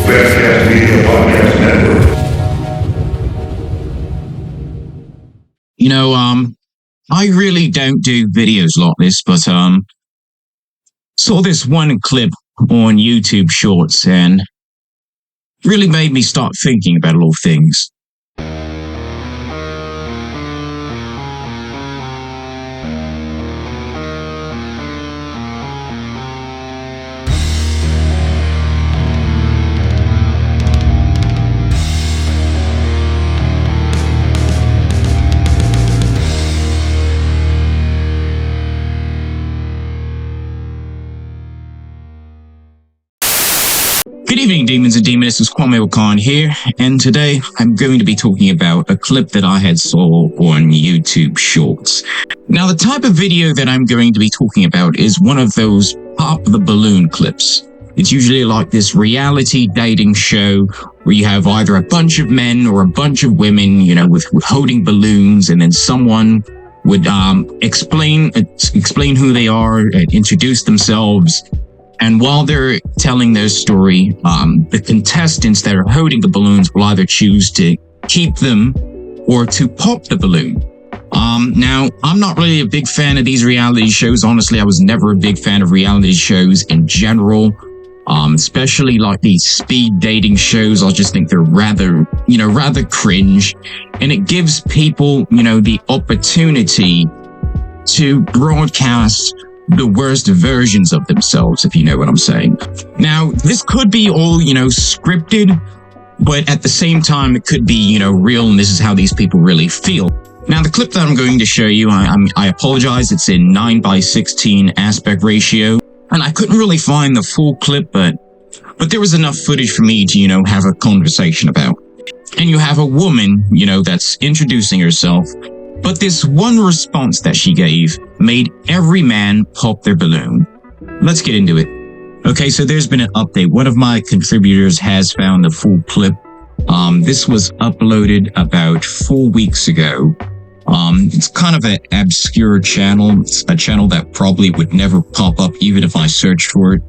Best Media Podcast Network. You know, I really don't do videos like this, but saw this one clip on YouTube Shorts and really made me start thinking about a lot of things. Good evening, demons and demonesses. Kwame Wahkan here, and today I'm going to be talking about a clip that I had saw on YouTube Shorts. Now, the type of video that I'm going to be talking about is one of those pop the balloon clips. It's usually like this reality dating show where you have either a bunch of men or a bunch of women, you know, with holding balloons, and then someone would explain who they are, introduce themselves. And while they're telling their story, the contestants that are holding the balloons will either choose to keep them or to pop the balloon. Now, I'm not really a big fan of these reality shows. Honestly, I was never a big fan of reality shows in general, especially like these speed dating shows. I just think they're rather cringe. And it gives people, the opportunity to broadcast the worst versions of themselves, if you know what I'm saying. Now, this could be all, scripted, but at the same time, it could be, real, and this is how these people really feel. Now, the clip that I'm going to show you, I apologize, it's in 9:16 aspect ratio, and I couldn't really find the full clip, but there was enough footage for me to, have a conversation about. And you have a woman, that's introducing herself, but this one response that she gave made every man pop their balloon. Let's get into it. Okay, so there's been an update. One of my contributors has found the full clip. This was uploaded about 4 weeks ago. It's kind of an obscure channel. It's a channel that probably would never pop up even if I searched for it.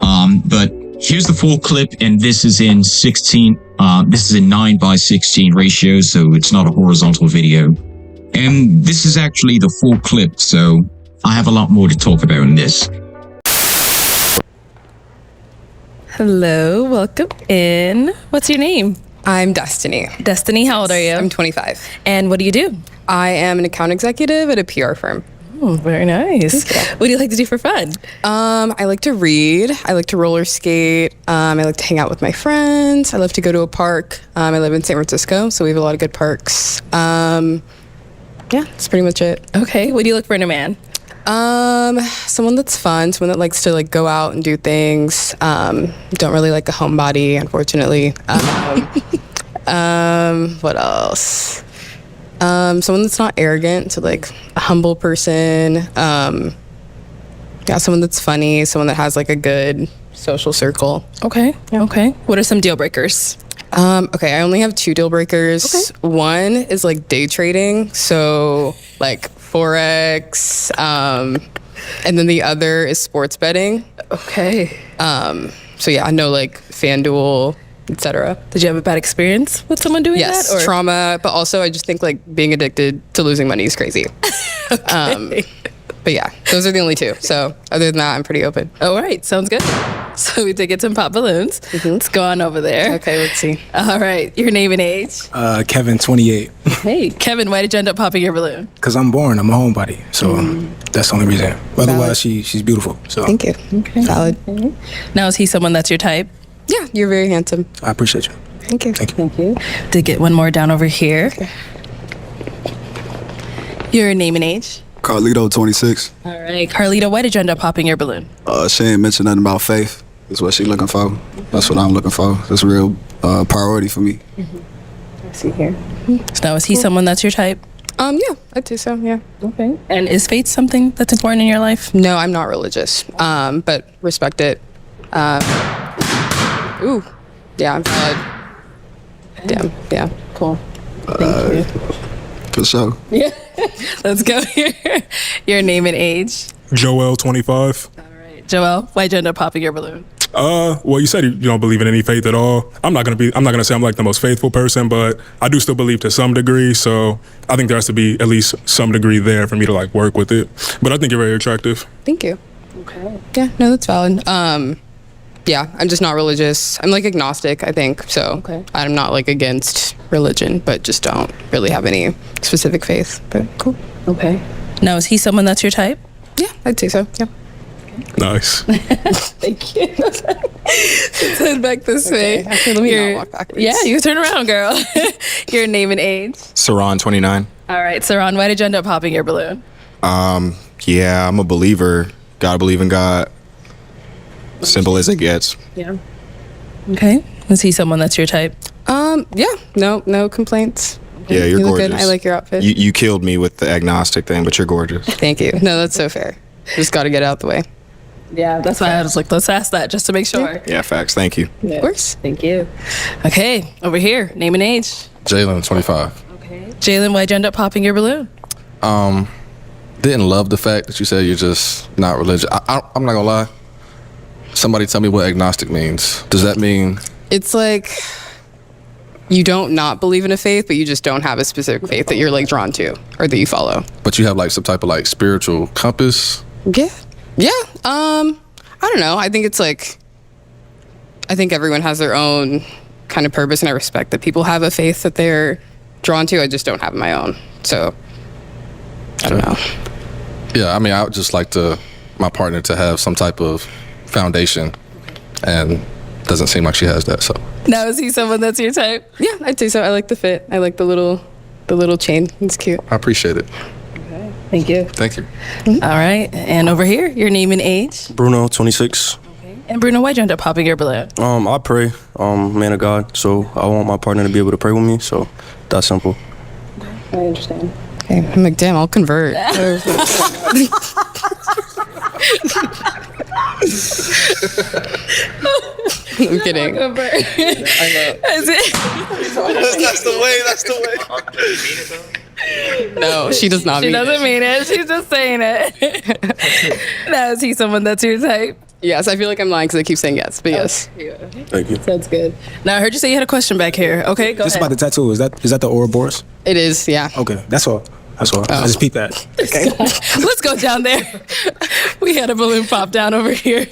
But here's the full clip, and this is in 9:16 ratio, so it's not a horizontal video. And this is actually the full clip, so I have a lot more to talk about in this. Hello, welcome in. What's your name? I'm Destiny. Destiny, how old are you? I'm 25. And what do you do? I am an account executive at a PR firm. Oh, very nice. What do you like to do for fun? I like to read. I like to roller skate. I like to hang out with my friends. I love to go to a park. I live in San Francisco, so we have a lot of good parks. Yeah, that's pretty much it. Okay, what do you look for in a man? Someone that's fun, someone that likes to go out and do things. Don't really like a homebody, unfortunately. What else? Someone that's not arrogant, so like a humble person. Someone that's funny, someone that has like a good social circle. Okay, yeah. Okay. What are some deal breakers? Okay, I only have 2 deal breakers. Okay. One is like day trading, so like Forex, and then the other is sports betting. Okay. So yeah, I know like FanDuel, etc. Did you have a bad experience with someone doing that? Yes, trauma, but also I just think like being addicted to losing money is crazy. Okay. But yeah, those are the only 2. So other than that, I'm pretty open. All right, sounds good. So we did get some pop balloons. Mm-hmm. Let's go on over there. Okay, let's see. All right, your name and age? Kevin, 28. Hey, Kevin, why did you end up popping your balloon? Because I'm boring. I'm a homebody. So that's the only reason. Otherwise, she's beautiful. So Thank you. Okay. Valid. Okay. Now, is he someone that's your type? Yeah, you're very handsome. I appreciate you. Thank you. Thank you. Thank you. Did get one more down over here. Okay. Your name and age? Carlito, 26. All right, Carlito, why did you end up popping your balloon? She ain't mentioned nothing about faith. That's what she looking for. That's what I'm looking for. That's a real priority for me. Mm-hmm. I see here. So now, is he someone that's your type? Yeah, I'd say so, yeah. Okay. And is faith something that's important in your life? No, I'm not religious, but respect it. Ooh, yeah, I'm valid. Damn, yeah. Cool. Thank you. For sure. Yeah. Let's go here. Your name and age? Joel, 25. All right. Joel, why'd you end up popping your balloon? Well, you said you don't believe in any faith at all. I'm not gonna say I'm like the most faithful person, but I do still believe to some degree. So I think there has to be at least some degree there for me to like work with it. But I think you're very attractive. Thank you. Okay. Yeah, no, that's valid. Yeah, I'm just not religious. I'm like agnostic, I think. So okay. I'm not like against religion, but just don't really have any specific faith. But cool. Okay. Now, is he someone that's your type? Yeah, I'd say so. Yeah. Nice. Thank you. Let's head back this way. Actually, let me not walk backwards. Yeah, you turn around, girl. Your name and age. Saran, 29. All right, Saran, why did you end up popping your balloon? Yeah, I'm a believer. Gotta believe in God. Simple as it gets. Yeah. Okay. Is he someone that's your type? Yeah. No complaints. Yeah, you're you look gorgeous. Good. I like your outfit. You killed me with the agnostic thing, but you're gorgeous. Thank you. No, that's so fair. Just got to get it out the way. Yeah, that's why I was like, let's ask that just to make sure. Yeah, facts. Thank you. Yeah. Of course. Thank you. Okay, over here, name and age. Jalen, 25. Okay. Jalen, why'd you end up popping your balloon? Didn't love the fact that you said you're just not religious. I'm not gonna lie. Somebody tell me what agnostic means. Does that mean It's like you don't not believe in a faith, but you just don't have a specific faith that you're like drawn to or that you follow? but you have like some type of like spiritual compass? Yeah. Yeah. I don't know. I think it's like, I think everyone has their own kind of purpose, and I respect that people have a faith that they're drawn to. I just don't have my own. So I don't know. Yeah, I mean, I would just like my partner to have some type of foundation, and doesn't seem like she has that. So Now, is he someone that's your type? Yeah, I'd say so. I like the fit. I like the little chain. It's cute. I appreciate it. Thank you. Thank you. All right, and over here, your name and age. Bruno, 26. And Bruno, why'd you end up popping your balloon? I pray, man of God, so I want my partner to be able to pray with me, so that's simple. I understand. Okay, I'm like, damn, I'll convert. I'm kidding. That's the way. No, she does not She mean doesn't it. mean it. She's just saying it. Now, is he someone that's your type? Yes, I feel like I'm lying because I keep saying yes, but yes. Thank you. That's good. Now, I heard you say you had a question back here. Okay, go Just ahead. about the tattoo. Is that the Ouroboros? It is, yeah. Okay, that's all. That's all. I just peeped that. Okay. Let's go down there. We had a balloon pop down over here.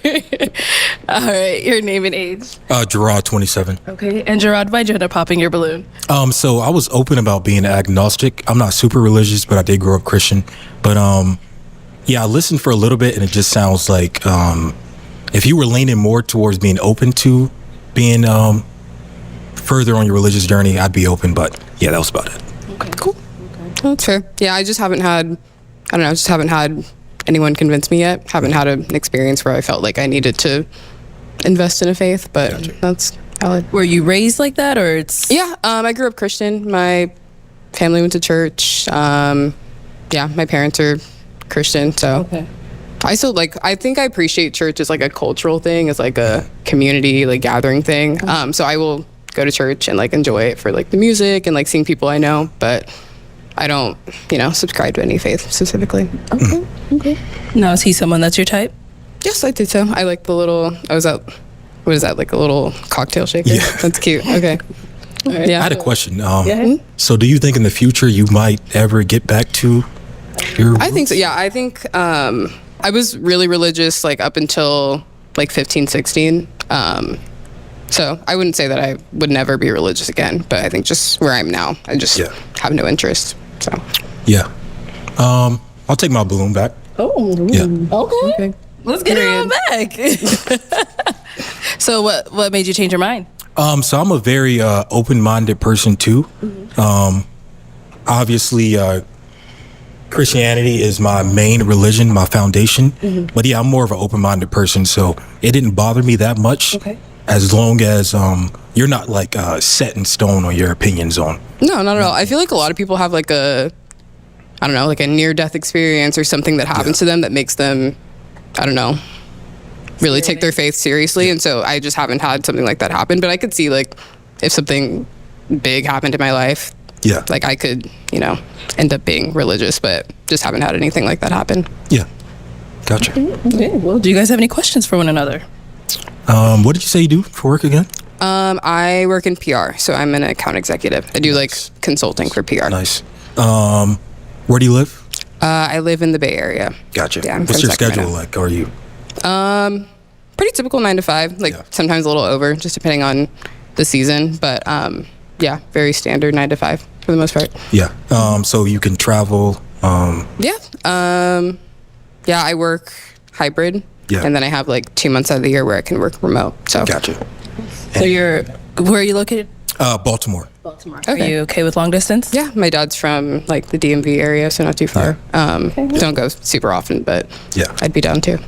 All right, your name and age. Gerard, 27. Okay, and Gerard, why'd you end up popping your balloon? So I was open about being agnostic. I'm not super religious, but I did grow up Christian. But yeah, I listened for a little bit, and it just sounds like if you were leaning more towards being open to being further on your religious journey, I'd be open. But yeah, that was about it. Okay, Cool. Well, that's fair. Yeah, I just haven't had, I don't know, just haven't had anyone convince me yet. Haven't had an experience where I felt like I needed to invest in a faith, but that's valid. Were you raised like that, or it's? Yeah, I grew up Christian. My family went to church. Yeah, my parents are Christian, so. Okay. I still like, I think I appreciate church as like a cultural thing, as like a community, like gathering thing. So I will go to church and like enjoy it for like the music and like seeing people I know, but I don't, subscribe to any faith specifically. Okay. Okay. Now, is he someone that's your type? Yes, I did so. I like the little, I was at, what is that, like a little cocktail shaker? Yeah. That's cute. Okay. Yeah. I had a question. Yeah. So do you think in the future you might ever get back to your I think so. Yeah, I think I was really religious like up until like 15, 16. So I wouldn't say that I would never be religious again, but I think just where I'm now, I just have no interest. So Yeah. I'll take my balloon back. Oh. Yeah. Okay. Let's get it on back. So what made you change your mind? So I'm a very open-minded person too. Obviously, Christianity is my main religion, my foundation. But yeah, I'm more of an open-minded person, so it didn't bother me that much. Okay. As long as you're not like set in stone on your opinions on. no, not at all. I feel like a lot of people have like a, I don't know, like a near-death experience or something that happens to them that makes them, I don't know, really take their faith seriously. And so I just haven't had something like that happen. But I could see like if something big happened in my life, like I could, end up being religious, but just haven't had anything like that happen. Yeah. Gotcha. Okay. Well, do you guys have any questions for one another? What did you say you do for work again? I work in PR, so I'm an account executive. I do like consulting for PR. Nice. Where do you live? I live in the Bay Area. Gotcha. Yeah, I'm What's from your Sacramento. schedule like? Are you? Pretty typical 9 to 5. Like sometimes a little over, just depending on the season. But yeah, very standard 9 to 5 for the most part. Yeah. So you can travel. Yeah. Yeah, I work hybrid. Yeah. And then I have like 2 months out of the year where I can work remote. So Gotcha. So where are you located? Baltimore. Baltimore. Okay. Are you okay with long distance? Yeah, my dad's from like the DMV area, so not too far. Don't go super often, but Yeah. I'd be down too.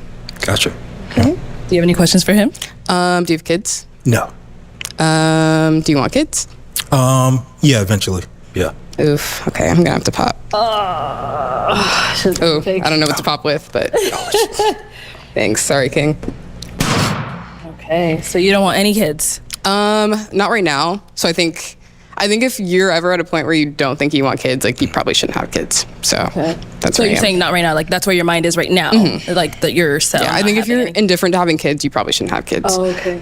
Gotcha. Do you have any questions for him? Do you have kids? No. Do you want kids? Yeah, eventually. Yeah. Oof. Okay, I'm gonna have to pop. Oh, I don't know what to pop with, but thanks. Sorry, King. Okay, so you don't want any kids? Not right now. So I think if you're ever at a point where you don't think you want kids, like you probably shouldn't have kids. So that's So where I you're am. saying not right now, like that's where your mind is right now, like that you're set. Yeah, on I not think if having you're any. indifferent to having kids, you probably shouldn't have kids. Oh, okay.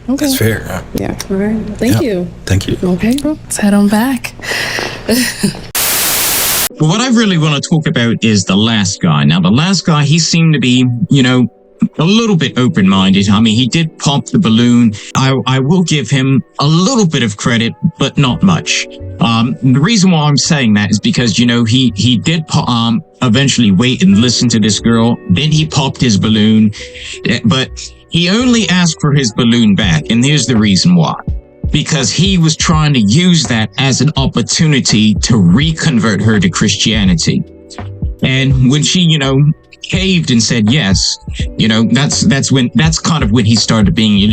That's fair. Yeah. All right. Thank you. Thank you. Okay, let's head on back. But what I really want to talk about is the last guy. Now, the last guy, he seemed to be, a little bit open-minded. I mean, he did pop the balloon. I will give him a little bit of credit, but not much. The reason why I'm saying that is because, he did eventually wait and listen to this girl. Then he popped his balloon, but he only asked for his balloon back. And here's the reason why. Because he was trying to use that as an opportunity to reconvert her to Christianity. And when she, caved and said yes, that's kind of when he started being,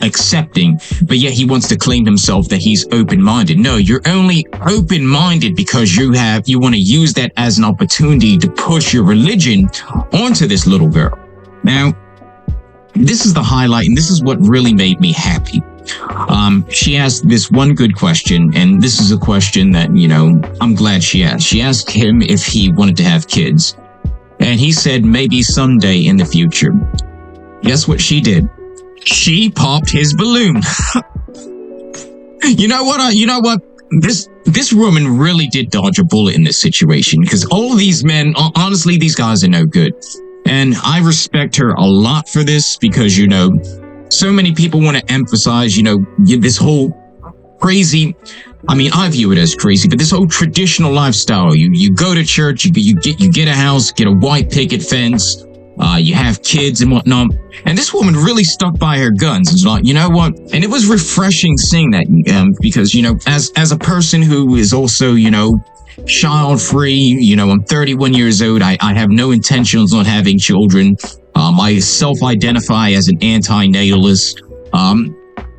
accepting. But yet he wants to claim himself that he's open-minded. No, you're only open-minded because you want to use that as an opportunity to push your religion onto this little girl. Now, this is the highlight, and this is what really made me happy. She asked this one good question, and this is a question that, I'm glad she asked. She asked him if he wanted to have kids. And he said maybe someday in the future. Guess what she did? She popped his balloon. You know what? This woman really did dodge a bullet in this situation, because all of these men, honestly, these guys are no good. And I respect her a lot for this because, so many people want to emphasize, this whole crazy, I view it as crazy, but this whole traditional lifestyle, you go to church, you get a house, get a white picket fence, you have kids and whatnot. And this woman really stuck by her guns. It's like, you know what? And it was refreshing seeing that, because, as a person who is also, child free, I'm 31 years old. I have no intentions on having children. I self-identify as an anti-natalist.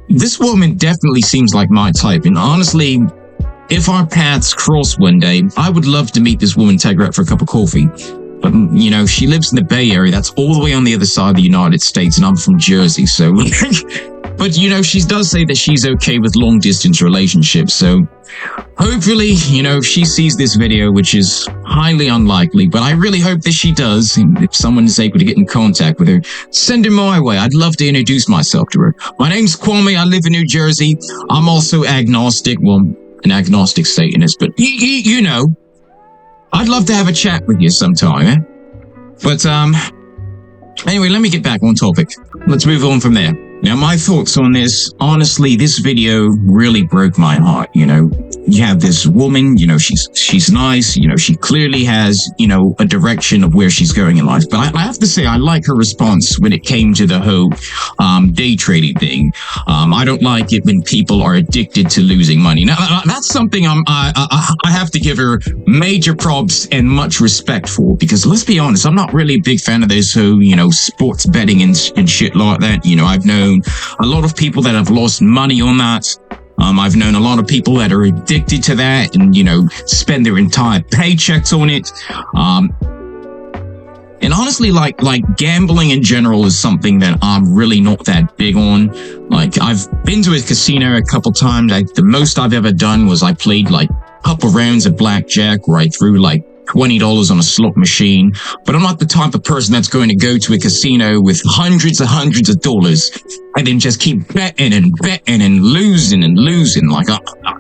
This woman definitely seems like my type. And honestly, if our paths cross one day, I would love to meet this woman, take her out for a cup of coffee. But, she lives in the Bay Area. That's all the way on the other side of the United States. And I'm from Jersey. So, but, she does say that she's okay with long distance relationships. So hopefully, she sees this video, which is highly unlikely, but I really hope that she does. And if someone is able to get in contact with her, send her my way. I'd love to introduce myself to her. My name's Kwame. I live in New Jersey. I'm also agnostic. Well, an agnostic Satanist, but I'd love to have a chat with you sometime, eh? But, anyway, let me get back on topic. Let's move on from there. Now, my thoughts on this, honestly, this video really broke my heart. You have this woman, she's nice, she clearly has, a direction of where she's going in life. But I have to say, I like her response when it came to the whole, day trading thing. I don't like it when people are addicted to losing money. Now, that's something I have to give her major props and much respect for, because let's be honest, I'm not really a big fan of those who, sports betting and shit like that. I've known a lot of people that have lost money on that. I've known a lot of people that are addicted to that and, spend their entire paychecks on it. And honestly, like gambling in general is something that I'm really not that big on. Like, I've been to a casino a couple times. The most I've ever done was I played like a couple rounds of blackjack where I threw like $20 on a slot machine, but I'm not the type of person that's going to go to a casino with hundreds of dollars and then just keep betting and losing. Like,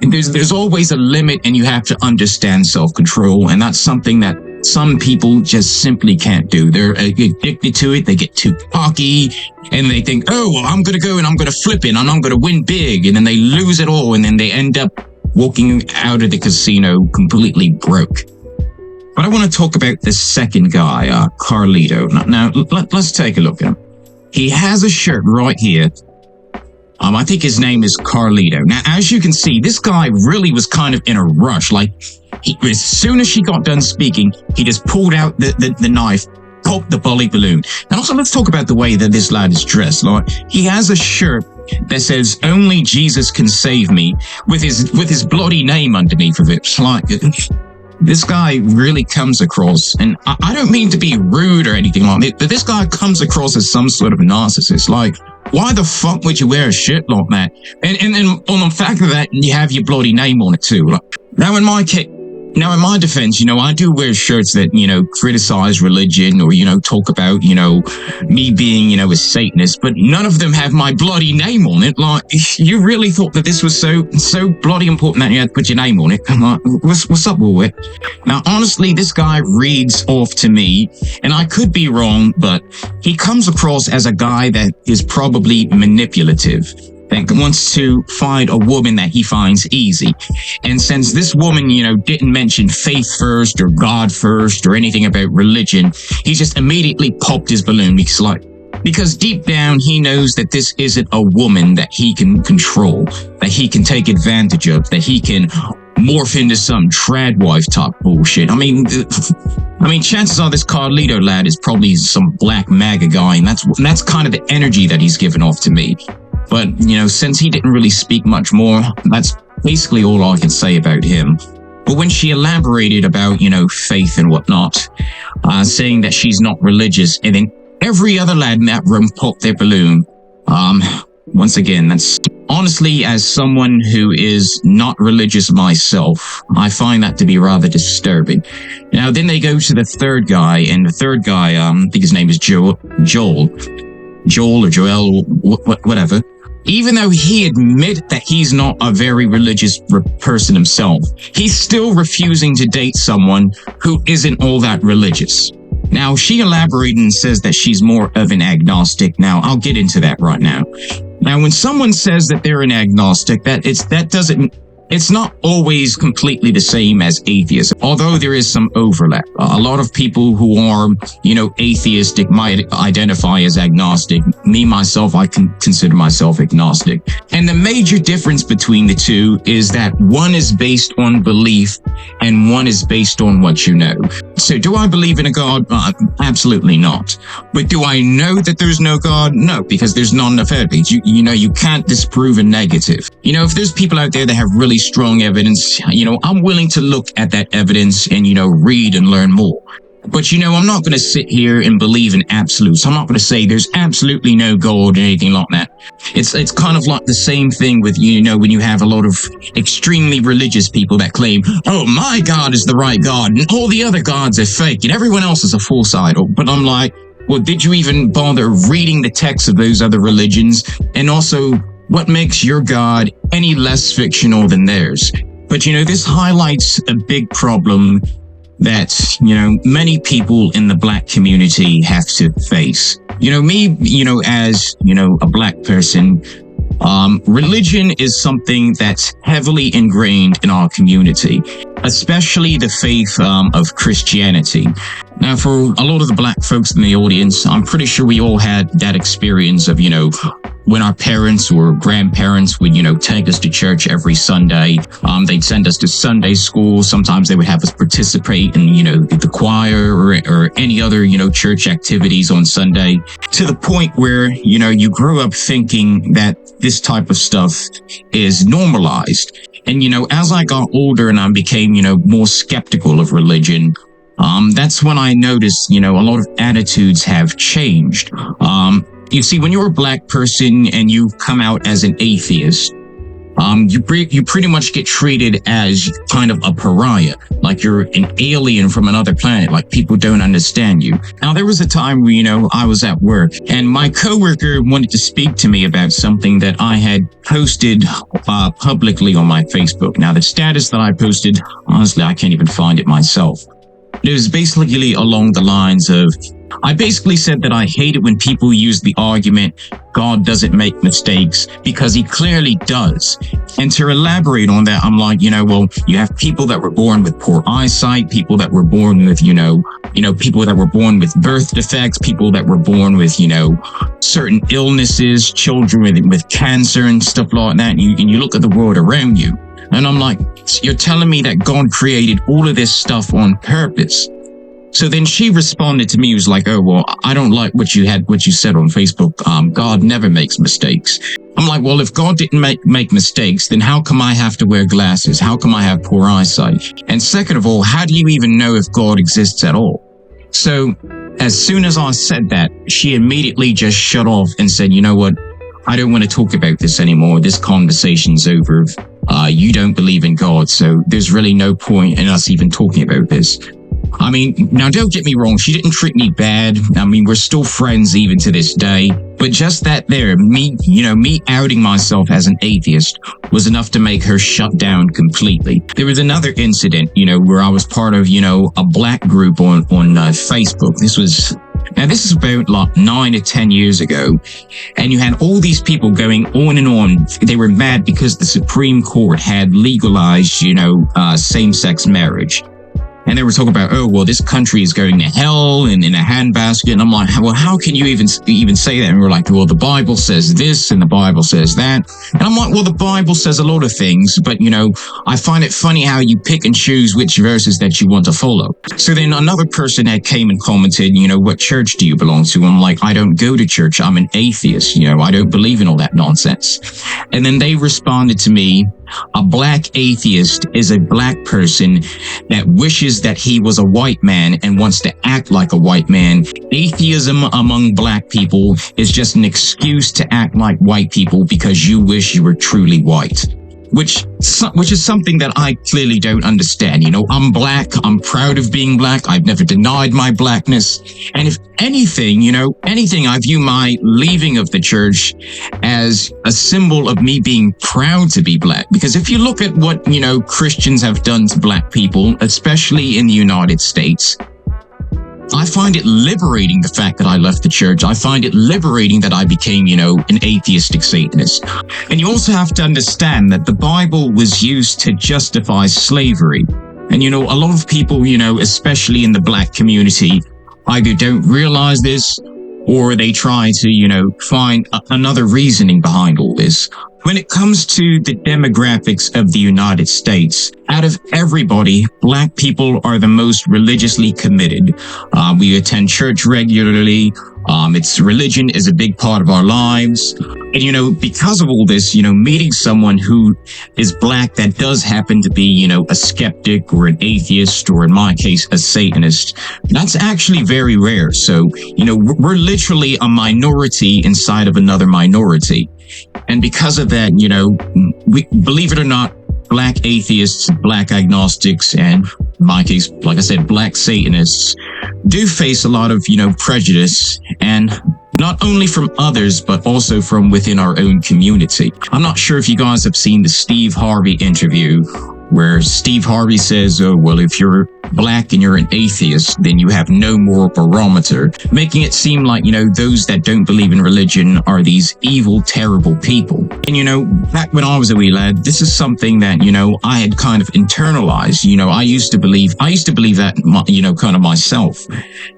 there's always a limit, and you have to understand self-control, and that's something that some people just simply can't do. They're addicted to it. They get too cocky, and they think, oh, well, I'm going to go and I'm going to flip it, and I'm going to win big, and then they lose it all, and then they end up walking out of the casino completely broke. But I want to talk about the second guy, Carlito. Now, let's take a look at him. He has a shirt right here. I think his name is Carlito. Now, as you can see, this guy really was kind of in a rush. Like, as soon as she got done speaking, he just pulled out the knife, popped the bully balloon. And also, let's talk about the way that this lad is dressed. Like, he has a shirt that says, "Only Jesus can save me," with his bloody name underneath of it. Like, this guy really comes across, and I don't mean to be rude or anything like that, but this guy comes across as some sort of narcissist. Like, why the fuck would you wear a shirt like that? And on the fact of that, you have your bloody name on it too. Like, now in my defense, I do wear shirts that, criticize religion or, talk about, me being, a Satanist, but none of them have my bloody name on it. Like, you really thought that this was so bloody important that you had to put your name on it? I'm like, what's up with it? Now, honestly, this guy reads off to me, and I could be wrong, but he comes across as a guy that is probably manipulative, that wants to find a woman that he finds easy. And since this woman, didn't mention faith first or God first or anything about religion, he just immediately popped his balloon because deep down he knows that this isn't a woman that he can control, that he can take advantage of, that he can morph into some trad wife type bullshit. I mean, chances are this Carlito lad is probably some black MAGA guy, and that's kind of the energy that he's given off to me. But, since he didn't really speak much more, that's basically all I can say about him. But when she elaborated about, faith and whatnot, saying that she's not religious, and then every other lad in that room popped their balloon, once again, that's honestly, as someone who is not religious myself, I find that to be rather disturbing. Now, then they go to the third guy, and the third guy, I think his name is Joel or Joel, whatever. Even though he admit that he's not a very religious person himself, he's still refusing to date someone who isn't all that religious. Now, she elaborated and says that she's more of an agnostic. Now, I'll get into that right now. Now, when someone says that they're an agnostic, it's not always completely the same as atheist, although there is some overlap. A lot of people who are, atheistic might identify as agnostic. Me, myself, I can consider myself agnostic. And the major difference between the two is that one is based on belief and one is based on what you know. So do I believe in a God? Absolutely not. But do I know that there's no God? No, because there's not enough evidence. You can't disprove a negative. If there's people out there that have really strong evidence, I'm willing to look at that evidence and, read and learn more. But, I'm not going to sit here and believe in absolutes. I'm not going to say there's absolutely no God or anything like that. It's kind of like the same thing with, when you have a lot of extremely religious people that claim, oh, my God is the right God and all the other gods are fake and everyone else is a false idol. But I'm like, well, did you even bother reading the texts of those other religions? And also, what makes your God any less fictional than theirs? But, this highlights a big problem that, many people in the black community have to face. Me, as, a black person, religion is something that's heavily ingrained in our community, especially the faith of Christianity. Now, for a lot of the black folks in the audience, I'm pretty sure we all had that experience of, when our parents or grandparents would, take us to church every Sunday. They'd send us to Sunday school. Sometimes they would have us participate in, the choir or any other, church activities on Sunday, to the point where, you grow up thinking that this type of stuff is normalized. And, as I got older and I became, more skeptical of religion, that's when I noticed, a lot of attitudes have changed. You see, when you're a black person and you come out as an atheist, you pretty much get treated as kind of a pariah, like you're an alien from another planet, like people don't understand you. Now, there was a time where, I was at work and my coworker wanted to speak to me about something that I had posted publicly on my Facebook. Now, the status that I posted, honestly, I can't even find it myself. It was basically along the lines of, I basically said that I hate it when people use the argument, God doesn't make mistakes, because he clearly does. And to elaborate on that, I'm like, well, you have people that were born with poor eyesight, people that were born with, people that were born with birth defects, people that were born with, certain illnesses, children with cancer and stuff like that. And you look at the world around you. And I'm like, you're telling me that God created all of this stuff on purpose? So then she responded to me, was like, oh, well, I don't like what you said on Facebook. God never makes mistakes. I'm like, well, if God didn't make mistakes, then how come I have to wear glasses? How come I have poor eyesight? And second of all, how do you even know if God exists at all? So as soon as I said that, she immediately just shut off and said, you know what? I don't want to talk about this anymore. This conversation's over. You don't believe in God, so there's really no point in us even talking about this. I mean, now don't get me wrong, she didn't treat me bad. I mean, we're still friends even to this day. But just that there, me outing myself as an atheist was enough to make her shut down completely. There was another incident, where I was part of, a black group on Facebook. This is about like 9 to 10 years ago. And you had all these people going on and on. They were mad because the Supreme Court had legalized, same-sex marriage. And they were talking about, oh, well, this country is going to hell and in a handbasket. And I'm like, well, how can you even say that? And we're like, well, the Bible says this and the Bible says that. And I'm like, well, the Bible says a lot of things, but, I find it funny how you pick and choose which verses that you want to follow. So then another person had came and commented, what church do you belong to? I'm like, I don't go to church. I'm an atheist. I don't believe in all that nonsense. And then they responded to me, a black atheist is a black person that wishes that he was a white man and wants to act like a white man. Atheism among black people is just an excuse to act like white people because you wish you were truly white. Which is something that I clearly don't understand. I'm black. I'm proud of being black. I've never denied my blackness. And if anything, I view my leaving of the church as a symbol of me being proud to be black. Because if you look at what, Christians have done to black people, especially in the United States, I find it liberating the fact that I left the church. I find it liberating that I became, an atheistic Satanist. And you also have to understand that the Bible was used to justify slavery. And, a lot of people, especially in the black community, either don't realize this or they try to, find another reasoning behind all this. When it comes to the demographics of the United States, out of everybody, black people are the most religiously committed. We attend church regularly. Religion is a big part of our lives. And, because of all this, meeting someone who is black that does happen to be, a skeptic or an atheist, or in my case, a Satanist, that's actually very rare. So, we're literally a minority inside of another minority. And because of that, we believe it or not, black atheists, black agnostics, and in my case, like I said, black Satanists do face a lot of, prejudice, and not only from others, but also from within our own community. I'm not sure if you guys have seen the Steve Harvey interview where Steve Harvey says, oh, well, if you're black and you're an atheist, then you have no moral barometer, making it seem like, those that don't believe in religion are these evil, terrible people. And, back when I was a wee lad, this is something that, I had kind of internalized. I used to believe that, kind of myself,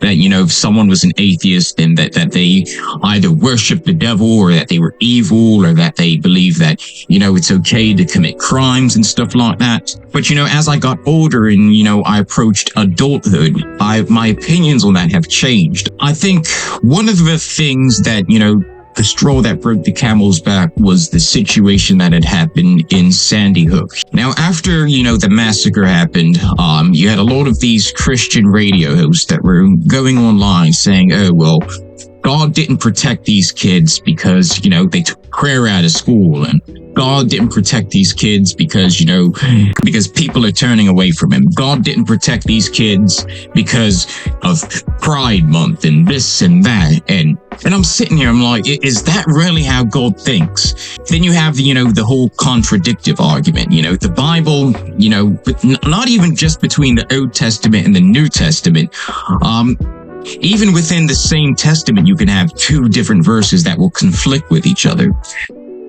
that, if someone was an atheist, then that they either worshiped the devil, or that they were evil, or that they believe that, it's okay to commit crimes and stuff like that. But, as I got older and, I approached adulthood, my opinions on that have changed. I think one of the things that, the straw that broke the camel's back was the situation that had happened in Sandy Hook. Now, after, the massacre happened, you had a lot of these Christian radio hosts that were going online saying, oh, well, God didn't protect these kids because, they took prayer out of school, and God didn't protect these kids because, because people are turning away from him. God didn't protect these kids because of Pride Month and this and that. And I'm sitting here, I'm like, is that really how God thinks? Then you have, the whole contradictive argument. The Bible, not even just between the Old Testament and the New Testament. Even within the same testament, you can have two different verses that will conflict with each other.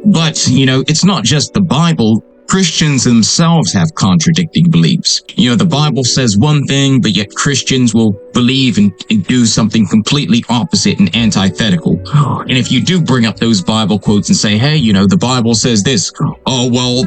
But, it's not just the Bible. Christians themselves have contradicting beliefs. The Bible says one thing, but yet Christians will believe and do something completely opposite and antithetical. And if you do bring up those Bible quotes and say, hey, the Bible says this, oh, well,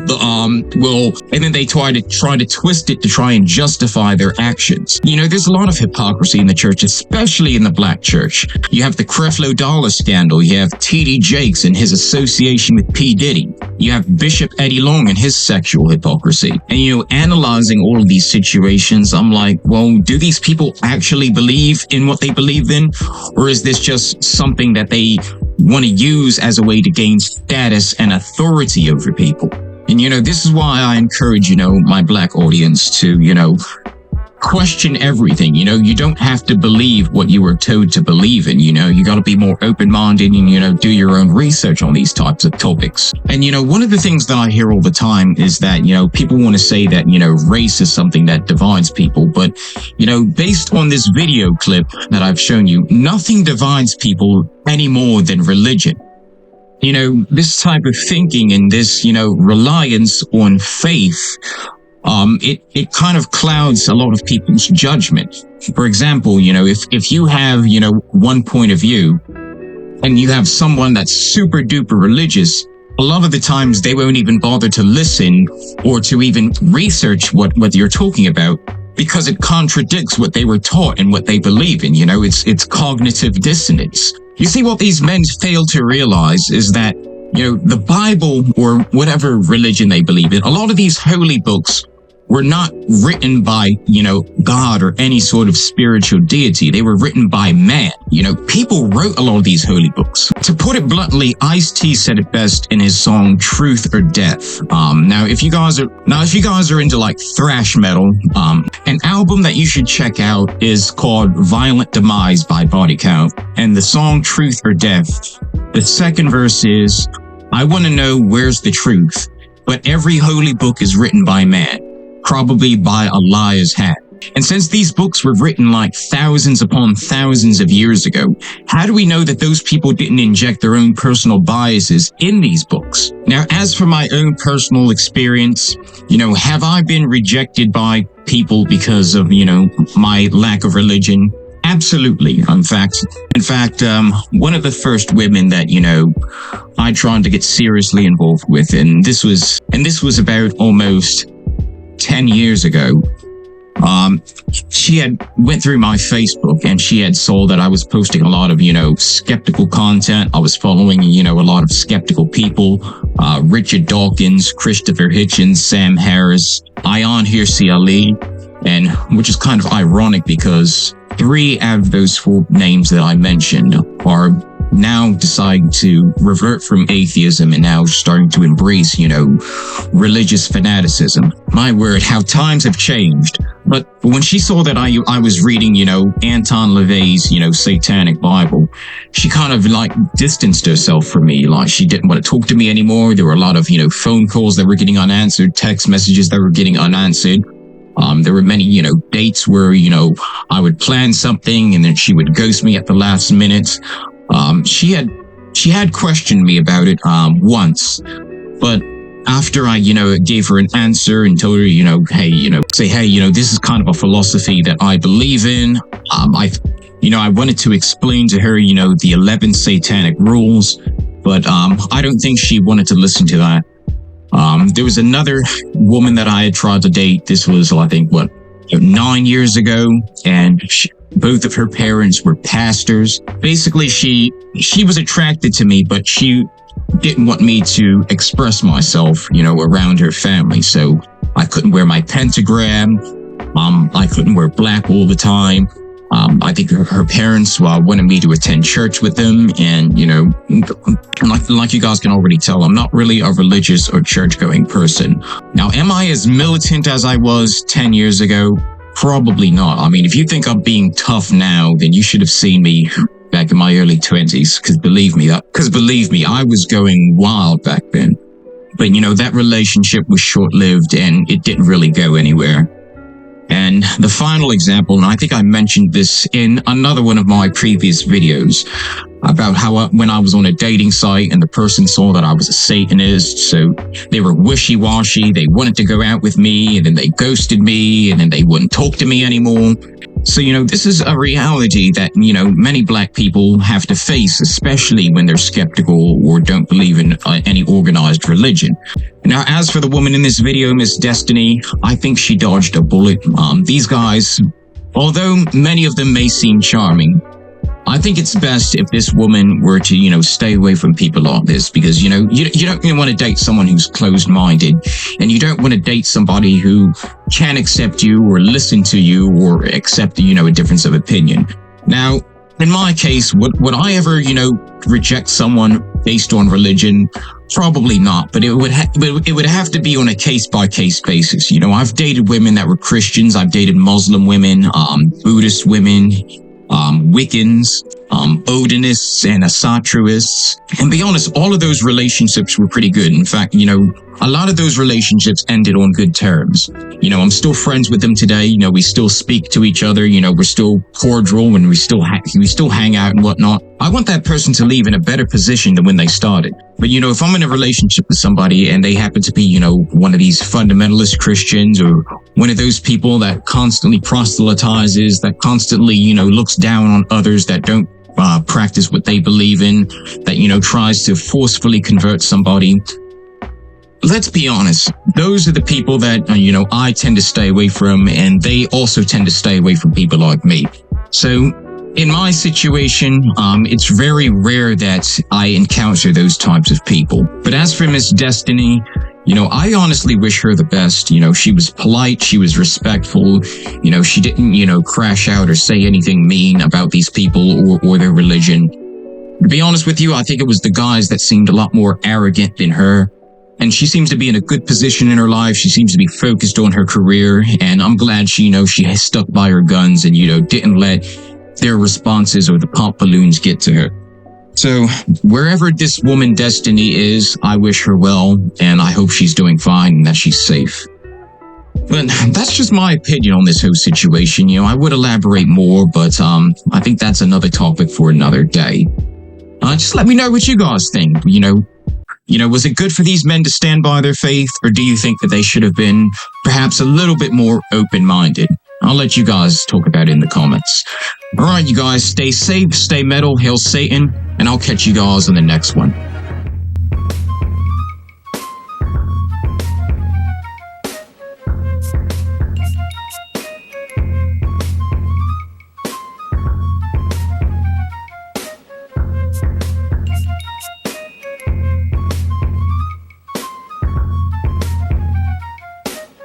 and then they try to twist it to try and justify their actions. There's a lot of hypocrisy in the church, especially in the black church. You have the Creflo Dollar scandal. You have T.D. Jakes and his association with P. Diddy. You have Bishop Eddie Long and his sexual hypocrisy. And, analyzing all of these situations, I'm like, well, do these people actually believe in what they believe in? Or is this just something that they want to use as a way to gain status and authority over people? And, this is why I encourage, my black audience to, question everything. You don't have to believe what you were told to believe in. You got to be more open-minded and, do your own research on these types of topics. And, one of the things that I hear all the time is that, people want to say that, race is something that divides people. But, based on this video clip that I've shown you, nothing divides people any more than religion. This type of thinking and this, reliance on faith, it kind of clouds a lot of people's judgment. For example, if you have, one point of view and you have someone that's super duper religious, a lot of the times they won't even bother to listen or to even research what you're talking about, because it contradicts what they were taught and what they believe in. It's cognitive dissonance. You see, what these men fail to realize is that, the Bible or whatever religion they believe in, a lot of these holy books were not written by, God or any sort of spiritual deity. They were written by man. People wrote a lot of these holy books. To put it bluntly, Ice-T said it best in his song Truth or Death. Now if you guys are into like thrash metal, an album that you should check out is called Violent Demise by Body Count. And the song Truth or Death, the second verse is, I want to know where's the truth, but every holy book is written by man, probably by a liar's hand. And since these books were written like thousands upon thousands of years ago, how do we know that those people didn't inject their own personal biases in these books? Now, as for my own personal experience, have I been rejected by people because of, my lack of religion? Absolutely. In fact, one of the first women that, I tried to get seriously involved with, and this was about almost 10 years ago. She had went through my Facebook and she had saw that I was posting a lot of, skeptical content. I was following, a lot of skeptical people, Richard Dawkins, Christopher Hitchens, Sam Harris, Ayan Hirsi Ali, and which is kind of ironic because 3 out of those 4 names that I mentioned are now deciding to revert from atheism and now starting to embrace, religious fanaticism. My word, how times have changed. But when she saw that I was reading, Anton LaVey's, Satanic Bible, she kind of like distanced herself from me. Like she didn't want to talk to me anymore. There were a lot of, phone calls that were getting unanswered, text messages that were getting unanswered. There were many, dates where, I would plan something and then she would ghost me at the last minute. She had questioned me about it, once, but after I, gave her an answer and told her, hey, this is kind of a philosophy that I believe in. I wanted to explain to her, the 11 satanic rules, but, I don't think she wanted to listen to that. There was another woman that I had tried to date. This was, I think, 9 years ago, and both of her parents were pastors. Basically, she was attracted to me, but she didn't want me to express myself, around her family. So I couldn't wear my pentagram. I couldn't wear black all the time. I think her parents wanted me to attend church with them. And, like you guys can already tell, I'm not really a religious or church-going person. Now, am I as militant as I was 10 years ago? Probably not. I mean, if you think I'm being tough now, then you should have seen me back in my early 20s. Because believe me, I was going wild back then. But, that relationship was short-lived and it didn't really go anywhere. And the final example, and I think I mentioned this in another one of my previous videos, about how when I was on a dating site and the person saw that I was a Satanist, so they were wishy-washy, they wanted to go out with me, and then they ghosted me, and then they wouldn't talk to me anymore. So, this is a reality that, many black people have to face, especially when they're skeptical or don't believe in any organized religion. Now, as for the woman in this video, Miss Destiny, I think she dodged a bullet. These guys, although many of them may seem charming, I think it's best if this woman were to, stay away from people like this, because, you don't want to date someone who's closed-minded, and you don't want to date somebody who can't accept you or listen to you or accept, a difference of opinion. Now, in my case, would I ever, reject someone based on religion? Probably not, but it would have to be on a case-by-case basis. I've dated women that were Christians, I've dated Muslim women, Buddhist women, Wiccans, Odinists, and Asatruists. And be honest, all of those relationships were pretty good. In fact, a lot of those relationships ended on good terms. I'm still friends with them today. We still speak to each other. We're still cordial and we still hang out and whatnot. I want that person to leave in a better position than when they started. But, if I'm in a relationship with somebody and they happen to be, one of these fundamentalist Christians or one of those people that constantly proselytizes, that constantly, looks down on others that don't practice what they believe in, that, tries to forcefully convert somebody. Let's be honest, those are the people that, I tend to stay away from, and they also tend to stay away from people like me. So, in my situation, it's very rare that I encounter those types of people. But as for Miss Destiny, I honestly wish her the best. She was polite, she was respectful, she didn't, crash out or say anything mean about these people or their religion. To be honest with you, I think it was the guys that seemed a lot more arrogant than her. And she seems to be in a good position in her life. She seems to be focused on her career. And I'm glad she has stuck by her guns and, didn't let their responses or the pop balloons get to her. So wherever this woman Destiny is, I wish her well. And I hope she's doing fine and that she's safe. But that's just my opinion on this whole situation. I would elaborate more, but I think that's another topic for another day. Just let me know what you guys think. Was it good for these men to stand by their faith, or do you think that they should have been perhaps a little bit more open-minded? I'll let you guys talk about it in the comments. All right, you guys, stay safe, stay metal, hail Satan, and I'll catch you guys on the next one.